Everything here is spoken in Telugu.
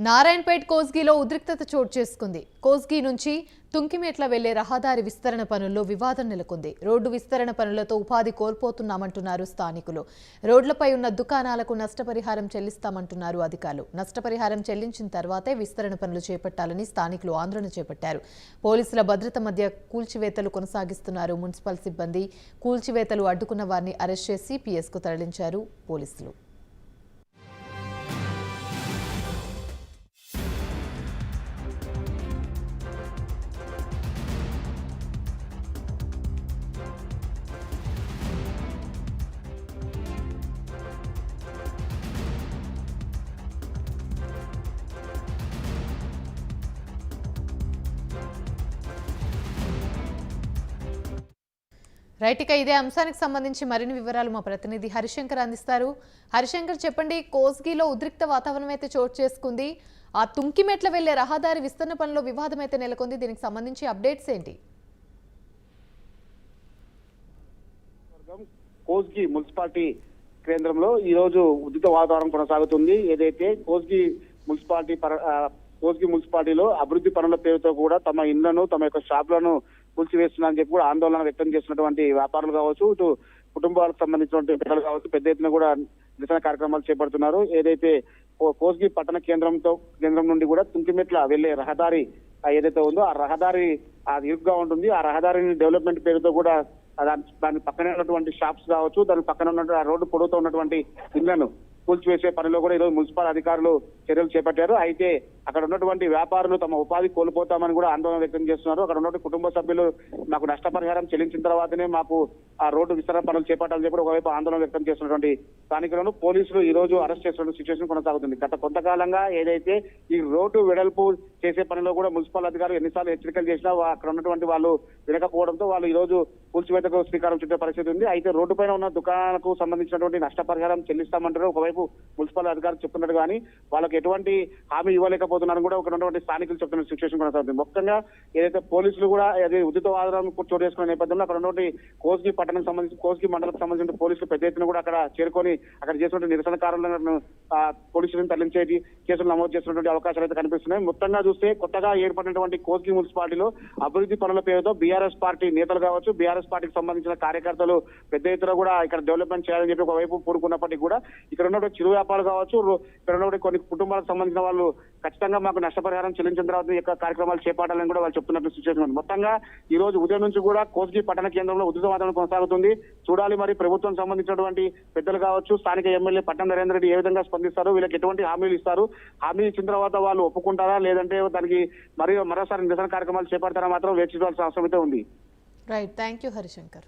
నారాయణపేట్ కోస్గిలో ఉద్రిక్తత చోటు చేసుకుంది. కోస్గి నుంచి తుంకిమెట్ల వెళ్లే రహదారి విస్తరణ పనుల్లో వివాదం నెలకొంది. రోడ్డు విస్తరణ పనులతో ఉపాధి కోల్పోతున్నామంటున్నారు స్థానికులు. రోడ్లపై ఉన్న దుకాణాలకు నష్టపరిహారం చెల్లిస్తామంటున్నారు అధికారులు. నష్టపరిహారం చెల్లించిన తర్వాతే విస్తరణ పనులు చేపట్టాలని స్థానికులు ఆందోళన చేపట్టారు. పోలీసుల భద్రత మధ్య కూల్చివేతలు కొనసాగిస్తున్నారు మున్సిపల్ సిబ్బంది. కూల్చివేతలు అడ్డుకున్న వారిని అరెస్ట్ చేసి పిఎస్కు తరలించారు పోలీసులు. రైట్, ఇక ఇదే అంశానికి సంబంధించి మరిన్ని వివరాలు మా ప్రతినిధి హరిశంకర్ అందిస్తారు. హరిశంకర్, చెప్పండి, కోస్గిలో ఉద్రిక్త వాతావరణం అయితే చోటు చేసుకుంది. ఆ తుంకిమెట్ల వెళ్లే రహదారి విస్తరణ పనిలో వివాదం అయితే నెలకొంది. దీనికి సంబంధించి అప్డేట్స్ ఏంటి? కోస్గి మున్సిపాలిటీ కేంద్రంలో ఈ రోజు ఉద్రిక్త వాతావరణం కొనసాగుతుంది. ఏదైతే కోస్గి మున్సిపాలిటీలో అభివృద్ధి పనుల పేరుతో కూడా తమ ఇళ్లను, తమ యొక్క షాపులను కూల్చివేస్తున్నారని చెప్పి కూడా ఆందోళన వ్యక్తం చేసినటువంటి వ్యాపారులు కావచ్చు, ఇటు కుటుంబాలకు సంబంధించినటువంటి పిల్లలు కావచ్చు, పెద్ద ఎత్తున కూడా నిరసన కార్యక్రమాలు చేపడుతున్నారు. ఏదైతే కోస్గి పట్టణ కేంద్రం నుండి కూడా తుంకిమెట్ల వెళ్లే రహదారి ఏదైతే ఉందో ఆ రహదారి ఇరుగ్గా ఉంటుంది. ఆ రహదారిని డెవలప్మెంట్ పేరుతో కూడా దాని పక్కనే ఉన్నటువంటి షాప్స్ కావచ్చు, దాని పక్కన ఉన్నటువంటి ఆ రోడ్డు పొడవుతో ఉన్నటువంటి ఇళ్లను కూల్చివేసే పనిలో కూడా ఈరోజు మున్సిపల్ అధికారులు చర్యలు చేపట్టారు. అయితే అక్కడ ఉన్నటువంటి వ్యాపారులు తమ ఉపాధి కోల్పోతామని కూడా ఆందోళన వ్యక్తం చేస్తున్నారు. అక్కడ ఉన్నటువంటి కుటుంబ సభ్యులు మాకు నష్టపరిహారం చెల్లించిన తర్వాతనే మాకు ఆ రోడ్డు విస్తరణ పనులు చేపట్టాలని చెప్పి ఒకవైపు ఆందోళన వ్యక్తం చేస్తున్నటువంటి స్థానికులను పోలీసులు ఈ రోజు అరెస్ట్ చేస్తున్న సిచ్యువేషన్ కొనసాగుతుంది. గత కొంతకాలంగా ఏదైతే ఈ రోడ్డు వెడల్పు చేసే పనిలో కూడా మున్సిపల్ అధికారులు ఎన్నిసార్లు హెచ్చరికలు చేసినా అక్కడ ఉన్నటువంటి వాళ్ళు వినకపోవడంతో వాళ్ళు ఈ రోజు కూల్చివేతకు శ్రీకారం చుట్టే పరిస్థితి ఉంది. అయితే రోడ్డు పైన ఉన్న దుకాణాలకు సంబంధించినటువంటి నష్టపరిహారం చెల్లిస్తామంటారు ఒకవైపు మున్సిపల్ అధికారులు చెప్తున్నారు, కానీ వాళ్ళకి ఎటువంటి హామీ ఇవ్వలేకపోతున్నారని కూడా ఒక ఉన్నటువంటి స్థానికులు చెప్తున్న సిచ్యువేషన్ కొనసాగుతుంది. మొత్తంగా ఏదైతే పోలీసులు కూడా ఉద్రిక్త వాతావరణం చోటు చేసుకునే నేపథ్యంలో అక్కడ ఉన్నటువంటి కోస్గి పట్టణం సంబంధించి కోస్గి మండలకు సంబంధించిన పోలీసులు పెద్ద ఎత్తున కూడా అక్కడ చేరుకొని అక్కడ చేసినటువంటి నిరసనకారులను పోలీసులను తరలించేది కేసులు నమోదు చేసినటువంటి అవకాశాలు అయితే కనిపిస్తున్నాయి. మొత్తంగా చూస్తే కొత్తగా ఏర్పడినటువంటి కోస్గి మున్సిపాలిటీలో అభివృద్ధి పనుల పేరుతో బీఆర్ఎస్ పార్టీ నేతలు కావచ్చు, బీఆర్ఎస్ పార్టీకి సంబంధించిన కార్యకర్తలు పెద్ద ఎత్తున కూడా ఇక్కడ డెవలప్మెంట్ చేయాలని చెప్పి ఒకవైపు పూడుకున్నప్పటికీ కూడా ఇక్కడ ఉన్నటువంటి చిరు వ్యాపారాలు కావచ్చు, ఇక్కడ ఉన్నటువంటి కొన్ని కుటుంబాలకు సంబంధించిన వాళ్ళు ఖచ్చితంగా మాకు నష్టపరిహారం చెల్లించిన తర్వాత ఈ యొక్క కార్యక్రమాలు చేపట్టాలని కూడా వాళ్ళు చెప్తున్నట్టు సిచ్యువేషన్ ఉంది. మొత్తంగా ఈ రోజు ఉదయం నుంచి కూడా కోస్గి పట్టణ కేంద్రంలో ఉద్రిక్త వాతావరణం కొనసాగుతుంది. చూడాలి మరి ప్రభుత్వం సంబంధించినటువంటి పెద్దలు కావచ్చు, స్థానిక ఎమ్మెల్యే పట్టం నరేందర్ రెడ్డి ఏ విధంగా స్పందిస్తారు, వీళ్ళకి ఎటువంటి హామీలు ఇస్తారు, హామీ ఇచ్చిన తర్వాత వాళ్ళు ఒప్పుకుంటారా లేదంటే దానికి మరోసారి నిరసన కార్యక్రమాలు చేపడతారా మాత్రం వేచి చూడాల్సిన అవసరం అయితే ఉంది. Right, thank you Harishankar.